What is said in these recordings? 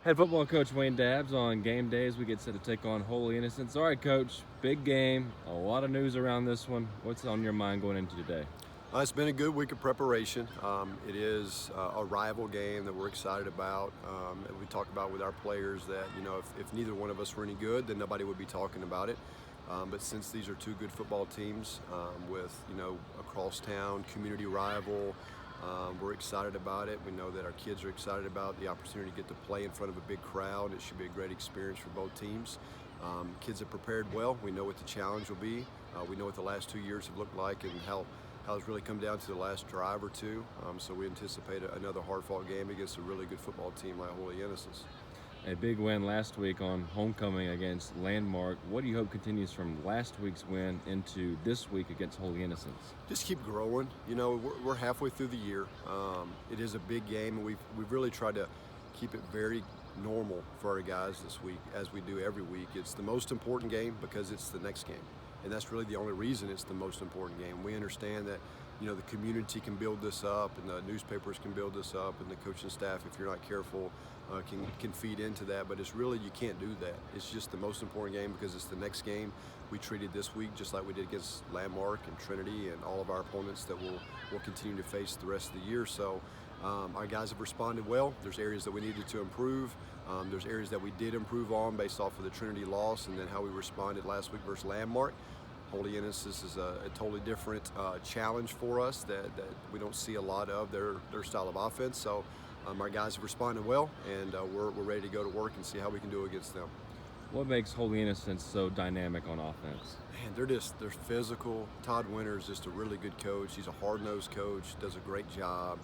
Head football coach Wayne Dabbs. On game days, we get set to take on Holy Innocents. All right, coach, big game. A lot of news around this one. What's on your mind going into today? It's been a good week of preparation. It is a rival game that we're excited about. And we talk about with our players that, if neither one of us were any good, then nobody would be talking about it. But since these are two good football teams with, across town, community rival, we're excited about it. We know that our kids are excited about the opportunity to get to play in front of a big crowd. It should be a great experience for both teams. Kids have prepared well. We know what the challenge will be. We know what the last 2 years have looked like and how it's really come down to the last drive or two. So we anticipate another hard-fought game against a really good football team like Holy Innocents. A big win last week on homecoming against Landmark. What do you hope continues from last week's win into this week against Holy Innocents? Just keep growing. We're halfway through the year. It is a big game, and we've really tried to keep it very normal for our guys this week, as we do every week. It's the most important game because it's the next game, and that's really the only reason it's the most important game. We understand that the community can build this up, and the newspapers can build this up, and the coaching staff, if you're not careful, can feed into that. But it's really, you can't do that. It's just the most important game because it's the next game. We treated this week just like we did against Landmark and Trinity and all of our opponents that we'll continue to face the rest of the year. So our guys have responded well. There's areas that we needed to improve. There's areas that we did improve on based off of the Trinity loss and then how we responded last week versus Landmark. Holy Innocents is a totally different challenge for us that we don't see a lot of their style of offense. So our guys have responded well, and we're ready to go to work and see how we can do against them. What makes Holy Innocents so dynamic on offense? Man, they're physical. Todd Winter is just a really good coach. He's a hard-nosed coach, does a great job.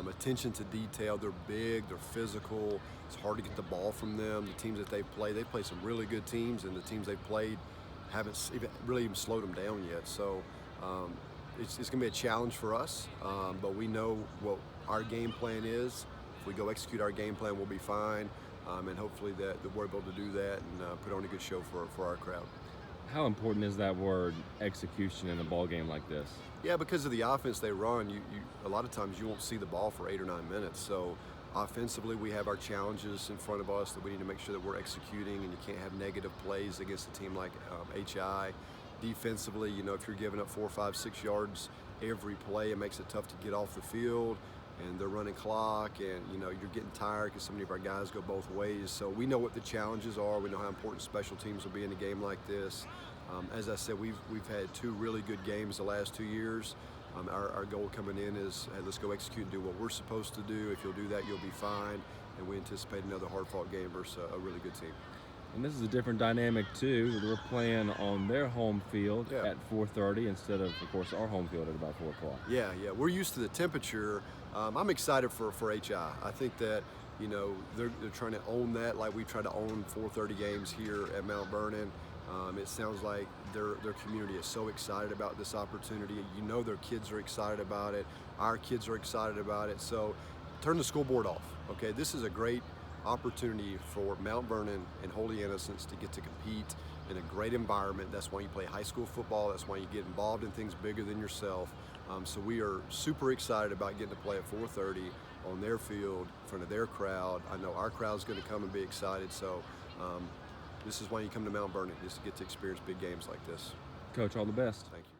Attention to detail. They're big, they're physical. It's hard to get the ball from them. The teams that they play some really good teams, and the teams they've played haven't really even slowed them down yet. So it's going to be a challenge for us, but we know what our game plan is. If we go execute our game plan, we'll be fine, and hopefully that we're able to do that and put on a good show for our crowd. How important is that word, execution, in a ball game like this? Yeah, because of the offense they run, you a lot of times you won't see the ball for 8 or 9 minutes. So offensively, we have our challenges in front of us that we need to make sure that we're executing, and you can't have negative plays against a team like HI. Defensively, if you're giving up 4, 5, 6 yards every play, it makes it tough to get off the field, and they're running clock, and you're getting tired because so many of our guys go both ways. So we know what the challenges are. We know how important special teams will be in a game like this. As I said, we've had 2 really good games the last 2 years. Our goal coming in is, hey, let's go execute and do what we're supposed to do. If you'll do that, you'll be fine. And we anticipate another hard-fought game versus a really good team. And this is a different dynamic too. We're playing on their home field at 4:30 instead of course, our home field at about 4 o'clock. Yeah. We're used to the temperature. I'm excited for HI. I think that they're trying to own that like we try to own 4:30 games here at Mount Vernon. It sounds like their community is so excited about this opportunity. Their kids are excited about it. Our kids are excited about it. So turn the school board off. Okay, this is a great opportunity for Mount Vernon and Holy Innocents to get to compete in a great environment. That's why you play high school football. That's why you get involved in things bigger than yourself. So we are super excited about getting to play at 4:30 on their field in front of their crowd. I know our crowd's going to come and be excited. So this is why you come to Mount Vernon, is to get to experience big games like this. Coach, all the best. Thank you.